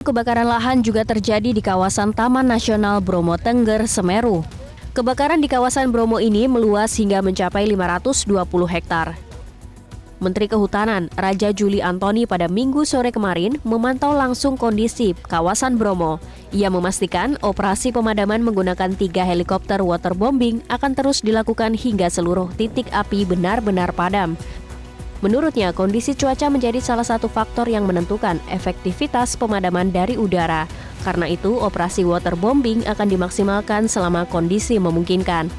Kebakaran lahan juga terjadi di kawasan Taman Nasional Bromo Tengger, Semeru. Kebakaran di kawasan Bromo ini meluas hingga mencapai 520 hektar. Menteri Kehutanan Raja Juli Antoni pada Minggu sore kemarin memantau langsung kondisi kawasan Bromo. Ia memastikan operasi pemadaman menggunakan 3 helikopter waterbombing akan terus dilakukan hingga seluruh titik api benar-benar padam. Menurutnya, kondisi cuaca menjadi salah satu faktor yang menentukan efektivitas pemadaman dari udara. Karena itu, operasi waterbombing akan dimaksimalkan selama kondisi memungkinkan.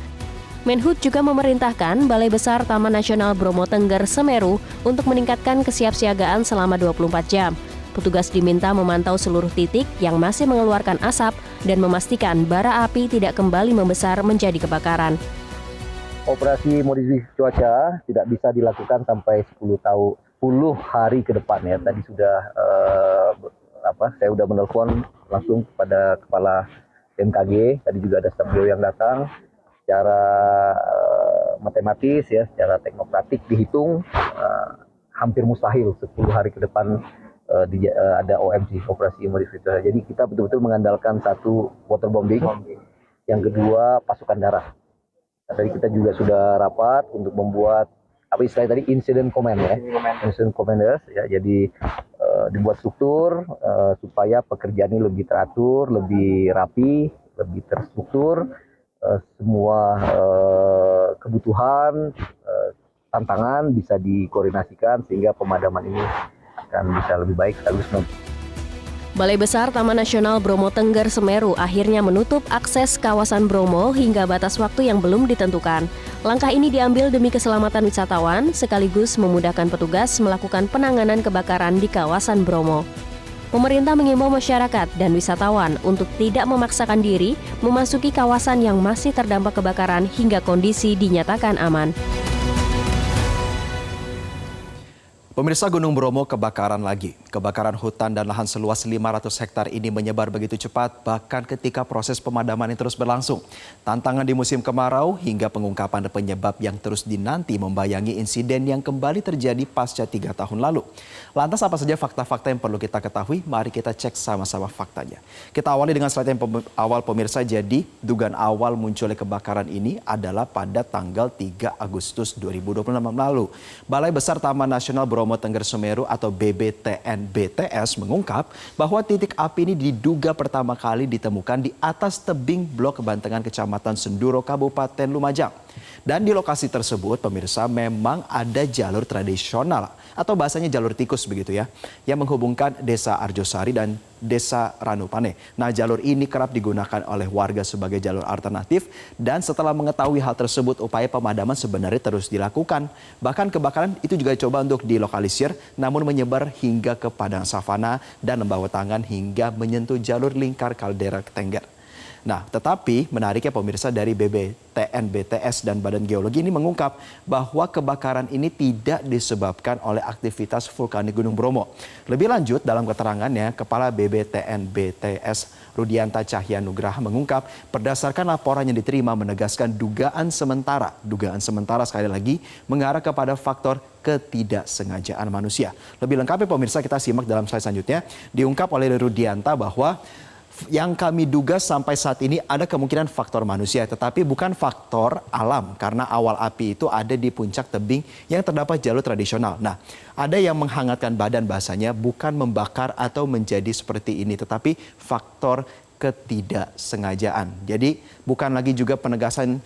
Menhub juga memerintahkan Balai Besar Taman Nasional Bromo Tengger Semeru untuk meningkatkan kesiapsiagaan selama 24 jam. Petugas diminta memantau seluruh titik yang masih mengeluarkan asap dan memastikan bara api tidak kembali membesar menjadi kebakaran. Operasi modifikasi cuaca tidak bisa dilakukan sampai 10 hari ke depan ya. Tadi sudah saya sudah menelpon langsung kepada Kepala BMKG. Tadi juga ada staf beliau yang datang. Secara matematis ya, secara teknokratik dihitung hampir mustahil 10 hari ke depan ada OMC, operasi modifikasi cuaca. Jadi kita betul-betul mengandalkan satu waterbombing, yang kedua pasukan darat. Tadi kita juga sudah rapat untuk membuat apa istilahnya tadi incident command ya, incident commanders ya. Jadi dibuat struktur supaya pekerjaan ini lebih teratur, lebih rapi, lebih terstruktur. Semua kebutuhan, tantangan bisa dikoordinasikan sehingga pemadaman ini akan bisa lebih baik sekaligus. Balai Besar Taman Nasional Bromo Tengger Semeru akhirnya menutup akses kawasan Bromo hingga batas waktu yang belum ditentukan. Langkah ini diambil demi keselamatan wisatawan sekaligus memudahkan petugas melakukan penanganan kebakaran di kawasan Bromo. Pemerintah mengimbau masyarakat dan wisatawan untuk tidak memaksakan diri memasuki kawasan yang masih terdampak kebakaran hingga kondisi dinyatakan aman. Pemirsa, Gunung Bromo kebakaran lagi. Kebakaran hutan dan lahan seluas 500 hektar ini menyebar begitu cepat bahkan ketika proses pemadaman yang terus berlangsung. Tantangan di musim kemarau hingga pengungkapan penyebab yang terus dinanti membayangi insiden yang kembali terjadi pasca 3 tahun lalu. Lantas apa saja fakta-fakta yang perlu kita ketahui? Mari kita cek sama-sama faktanya. Kita awali dengan slide yang awal pemirsa. Jadi dugaan awal munculnya kebakaran ini adalah pada tanggal 3 Agustus 2026 lalu. Balai Besar Taman Nasional Bromo Tengger Semeru atau BBTN-BTS mengungkap bahwa titik api ini diduga pertama kali ditemukan di atas tebing blok Bantengan Kecamatan Senduro, Kabupaten Lumajang. Dan di lokasi tersebut pemirsa memang ada jalur tradisional atau bahasanya jalur tikus begitu ya, yang menghubungkan Desa Arjosari dan Desa Ranupane. Nah, jalur ini kerap digunakan oleh warga sebagai jalur alternatif dan setelah mengetahui hal tersebut upaya pemadaman sebenarnya terus dilakukan. Bahkan kebakaran itu juga coba untuk dilokalisir namun menyebar hingga ke padang savana dan membawa tangan hingga menyentuh jalur lingkar kaldera Tengger. Nah, tetapi menariknya pemirsa dari BBTN, BTS dan Badan Geologi ini mengungkap bahwa kebakaran ini tidak disebabkan oleh aktivitas vulkanik Gunung Bromo. Lebih lanjut dalam keterangannya, Kepala BBTN, BTS Rudianta Cahyanugraha mengungkap berdasarkan laporan yang diterima menegaskan dugaan sementara sekali lagi mengarah kepada faktor ketidaksengajaan manusia. Lebih lengkapnya pemirsa kita simak dalam slide selanjutnya. Diungkap oleh Rudianta bahwa yang kami duga sampai saat ini ada kemungkinan faktor manusia, tetapi bukan faktor alam karena awal api itu ada di puncak tebing yang terdapat jalur tradisional. Nah, ada yang menghangatkan badan bahasanya bukan membakar atau menjadi seperti ini, tetapi faktor ketidaksengajaan. Jadi bukan lagi juga penegasan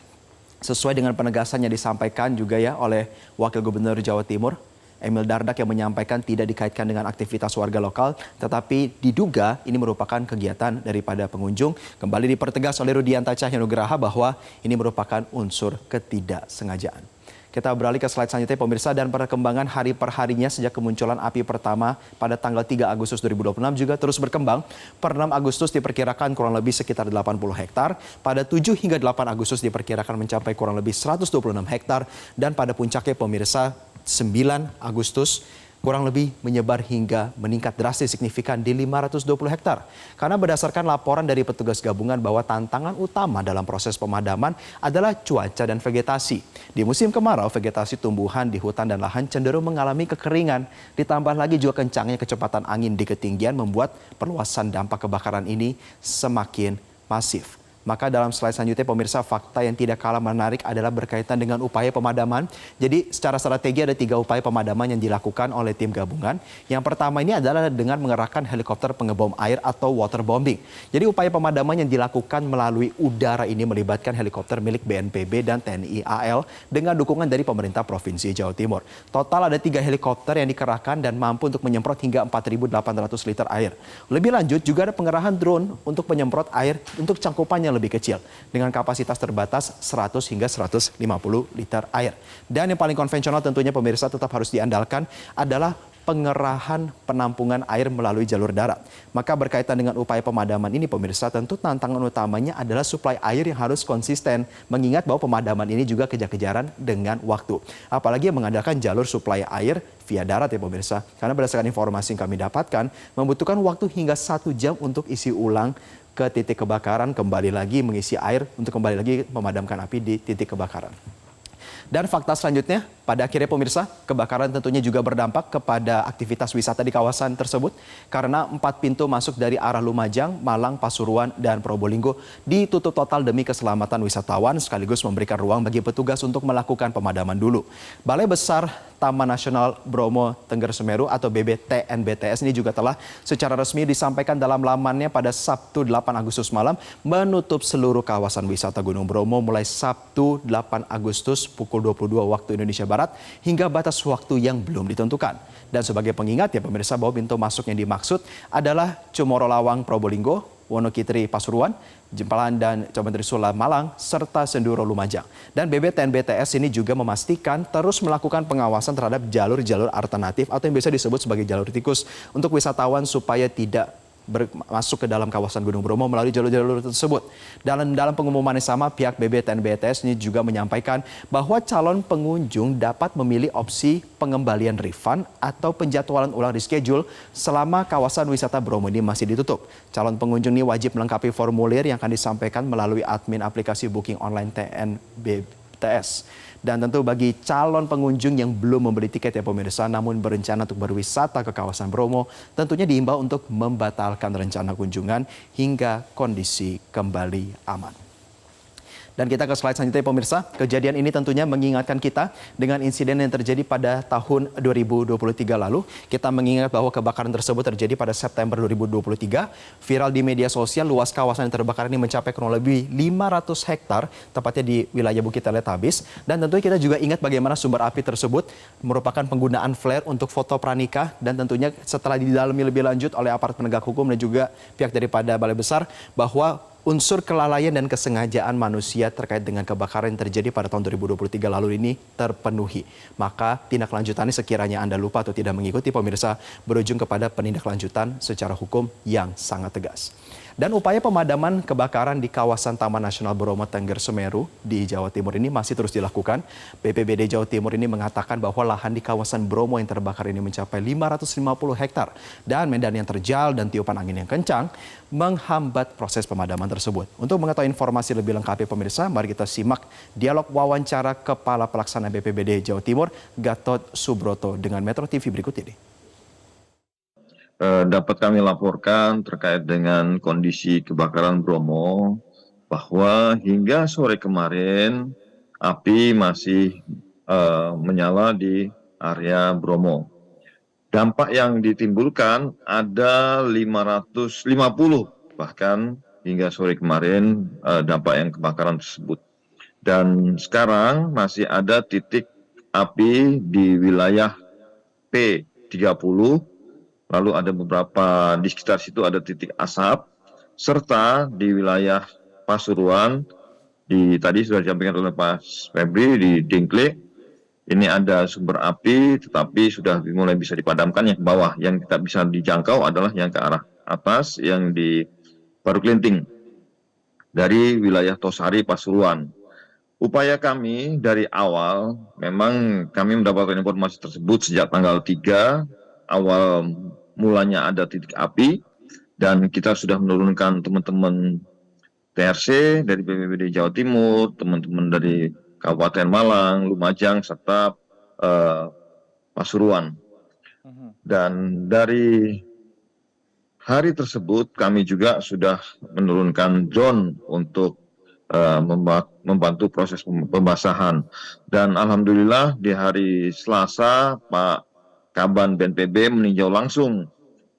sesuai dengan penegasan yang disampaikan juga ya oleh Wakil Gubernur Jawa Timur Emil Dardak yang menyampaikan tidak dikaitkan dengan aktivitas warga lokal, tetapi diduga ini merupakan kegiatan daripada pengunjung. Kembali dipertegas oleh Rudianta Cahyanugraha bahwa ini merupakan unsur ketidaksengajaan. Kita beralih ke slide selanjutnya pemirsa, dan perkembangan hari per harinya sejak kemunculan api pertama pada tanggal 3 Agustus 2026 juga terus berkembang. Per 6 Agustus diperkirakan kurang lebih sekitar 80 hektar, pada 7 hingga 8 Agustus diperkirakan mencapai kurang lebih 126 hektar, dan pada puncaknya pemirsa 9 Agustus kurang lebih menyebar hingga meningkat drastis signifikan di 520 hektar. Karena berdasarkan laporan dari petugas gabungan bahwa tantangan utama dalam proses pemadaman adalah cuaca dan vegetasi. Di musim kemarau, vegetasi tumbuhan di hutan dan lahan cenderung mengalami kekeringan. Ditambah lagi juga kencangnya kecepatan angin di ketinggian membuat perluasan dampak kebakaran ini semakin masif. Maka dalam slide selanjutnya pemirsa, fakta yang tidak kalah menarik adalah berkaitan dengan upaya pemadaman. Jadi secara strategi ada 3 upaya pemadaman yang dilakukan oleh tim gabungan. Yang pertama ini adalah dengan mengerahkan helikopter pengebom air atau waterbombing. Jadi upaya pemadaman yang dilakukan melalui udara ini melibatkan helikopter milik BNPB dan TNI AL dengan dukungan dari pemerintah Provinsi Jawa Timur. Total ada 3 helikopter yang dikerahkan dan mampu untuk menyemprot hingga 4.800 liter air. Lebih lanjut juga ada pengerahan drone untuk penyemprot air untuk cangkupannya lebih kecil dengan kapasitas terbatas 100 hingga 150 liter air. Dan yang paling konvensional tentunya pemirsa tetap harus diandalkan adalah pengerahan penampungan air melalui jalur darat. Maka berkaitan dengan upaya pemadaman ini pemirsa, tentu tantangan utamanya adalah suplai air yang harus konsisten, mengingat bahwa pemadaman ini juga kejar-kejaran dengan waktu. Apalagi yang mengandalkan jalur suplai air via darat ya pemirsa. Karena berdasarkan informasi yang kami dapatkan, membutuhkan waktu hingga 1 jam untuk isi ulang ke titik kebakaran, kembali lagi mengisi air untuk kembali lagi memadamkan api di titik kebakaran. Dan fakta selanjutnya, pada akhirnya pemirsa, kebakaran tentunya juga berdampak kepada aktivitas wisata di kawasan tersebut karena 4 pintu masuk dari arah Lumajang, Malang, Pasuruan, dan Probolinggo ditutup total demi keselamatan wisatawan sekaligus memberikan ruang bagi petugas untuk melakukan pemadaman dulu. Balai Besar Taman Nasional Bromo Tengger Semeru atau BBTNBTS ini juga telah secara resmi disampaikan dalam lamannya pada Sabtu 8 Agustus malam menutup seluruh kawasan wisata Gunung Bromo mulai Sabtu 8 Agustus pukul 22 waktu Indonesia Barat hingga batas waktu yang belum ditentukan. Dan sebagai pengingat ya pemirsa bahwa pintu masuk yang dimaksud adalah Cumoro Lawang Probolinggo, Wonokitri Pasuruan, Jempalan dan Coban Sula Malang, serta Senduro Lumajang. Dan BBTNBTS ini juga memastikan terus melakukan pengawasan terhadap jalur-jalur alternatif atau yang biasa disebut sebagai jalur tikus untuk wisatawan supaya tidak masuk ke dalam kawasan Gunung Bromo melalui jalur-jalur tersebut. Dalam pengumuman yang sama, pihak BBTNBTS ini juga menyampaikan bahwa calon pengunjung dapat memilih opsi pengembalian refund atau penjadwalan ulang reschedule selama kawasan wisata Bromo ini masih ditutup. Calon pengunjung ini wajib melengkapi formulir yang akan disampaikan melalui admin aplikasi booking online TNBTS. Dan tentu bagi calon pengunjung yang belum membeli tiket ya pemirsa, namun berencana untuk berwisata ke kawasan Bromo, tentunya diimbau untuk membatalkan rencana kunjungan hingga kondisi kembali aman. Dan kita ke slide selanjutnya pemirsa. Kejadian ini tentunya mengingatkan kita dengan insiden yang terjadi pada tahun 2023 lalu. Kita mengingat bahwa kebakaran tersebut terjadi pada September 2023. Viral di media sosial, luas kawasan yang terbakar ini mencapai kurang lebih 500 hektar, tepatnya di wilayah Bukit Teletabis. Dan tentunya kita juga ingat bagaimana sumber api tersebut merupakan penggunaan flare untuk foto pranikah. Dan tentunya setelah didalami lebih lanjut oleh aparat penegak hukum dan juga pihak daripada Balai Besar bahwa unsur kelalaian dan kesengajaan manusia terkait dengan kebakaran yang terjadi pada tahun 2023 lalu ini terpenuhi. Maka tindak lanjutannya sekiranya Anda lupa atau tidak mengikuti pemirsa berujung kepada penindaklanjutan secara hukum yang sangat tegas. Dan upaya pemadaman kebakaran di kawasan Taman Nasional Bromo Tengger Semeru di Jawa Timur ini masih terus dilakukan. BPBD Jawa Timur ini mengatakan bahwa lahan di kawasan Bromo yang terbakar ini mencapai 550 hektar. Dan medan yang terjal dan tiupan angin yang kencang menghambat proses pemadaman tersebut. Untuk mengetahui informasi lebih lengkap pemirsa, mari kita simak dialog wawancara Kepala Pelaksana BPBD Jawa Timur, Gatot Subroto dengan Metro TV berikut ini. Dapat kami laporkan terkait dengan kondisi kebakaran Bromo bahwa hingga sore kemarin api masih menyala di area Bromo. Dampak yang ditimbulkan ada 550 bahkan hingga sore kemarin dampak yang kebakaran tersebut. Dan sekarang masih ada titik api di wilayah P30. Lalu ada beberapa di sekitar situ ada titik asap, serta di wilayah Pasuruan, tadi sudah disampaikan oleh Pak Febri di Dingkle, ini ada sumber api tetapi sudah mulai bisa dipadamkan yang ke bawah. Yang tidak bisa dijangkau adalah yang ke arah atas, yang di Baru Klinting, dari wilayah Tosari, Pasuruan. Upaya kami dari awal, memang kami mendapatkan informasi tersebut sejak tanggal 3, awal mulanya ada titik api, dan kita sudah menurunkan teman-teman TRC dari BPBD Jawa Timur, teman-teman dari Kabupaten Malang, Lumajang, serta Pasuruan. Dan dari hari tersebut kami juga sudah menurunkan drone untuk membantu proses pembasahan. Dan alhamdulillah di hari Selasa Pak Kaban BNPB meninjau langsung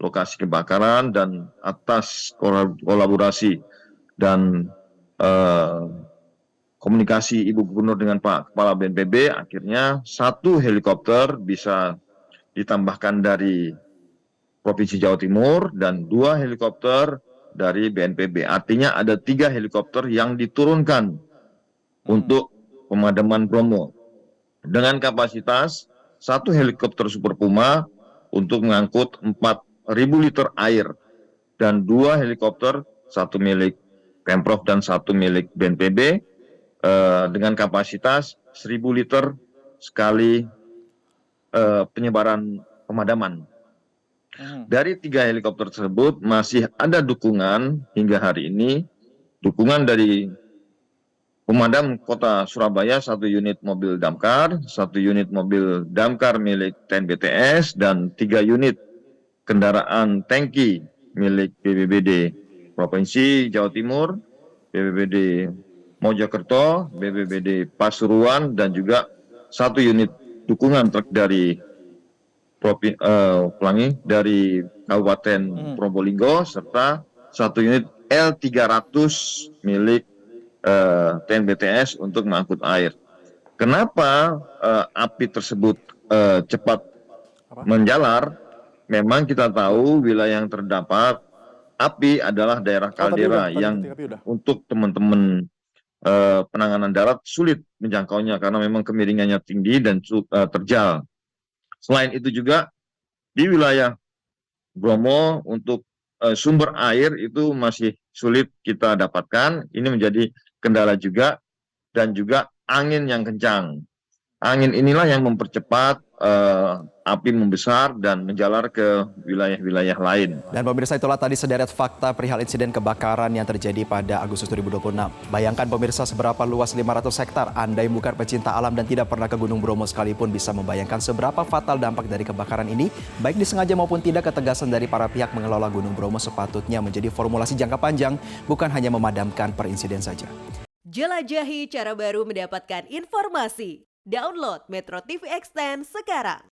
lokasi kebakaran, dan atas kolaborasi dan komunikasi Ibu Gubernur dengan Pak Kepala BNPB, akhirnya 1 helikopter bisa ditambahkan dari Provinsi Jawa Timur dan 2 helikopter dari BNPB. Artinya ada 3 helikopter yang diturunkan untuk pemadaman Bromo dengan kapasitas 1 helikopter Super Puma untuk mengangkut 4.000 liter air, dan 2 helikopter, 1 milik Pemprov dan 1 milik BNPB dengan kapasitas 1.000 liter sekali penyebaran pemadaman. Dari 3 helikopter tersebut masih ada dukungan hingga hari ini, dukungan dari pemadam Kota Surabaya, 1 unit mobil damkar, 1 unit mobil damkar milik TNBTS, dan 3 unit kendaraan tangki milik BPBD Provinsi Jawa Timur, BPBD Mojokerto, BPBD Pasuruan, dan juga 1 unit dukungan truk dari dari Kabupaten Probolinggo, serta 1 unit L300 milik TNBTS untuk mengangkut air. Kenapa api tersebut cepat menjalar? Memang kita tahu wilayah yang terdapat api adalah daerah kaldera yang untuk teman-teman penanganan darat sulit menjangkaunya karena memang kemiringannya tinggi dan terjal. Selain itu juga di wilayah Bromo untuk sumber air itu masih sulit kita dapatkan. Ini menjadi kendala juga, dan juga angin yang kencang. Angin inilah yang mempercepat api membesar dan menjalar ke wilayah-wilayah lain. Dan pemirsa, itulah tadi sederet fakta perihal insiden kebakaran yang terjadi pada Agustus 2026. Bayangkan pemirsa, seberapa luas 500 hektar. Andai bukan pecinta alam dan tidak pernah ke Gunung Bromo sekalipun bisa membayangkan seberapa fatal dampak dari kebakaran ini. Baik disengaja maupun tidak, ketegasan dari para pihak mengelola Gunung Bromo sepatutnya menjadi formulasi jangka panjang, bukan hanya memadamkan per insiden saja. Jelajahi cara baru mendapatkan informasi. Download Metro TV Extend sekarang.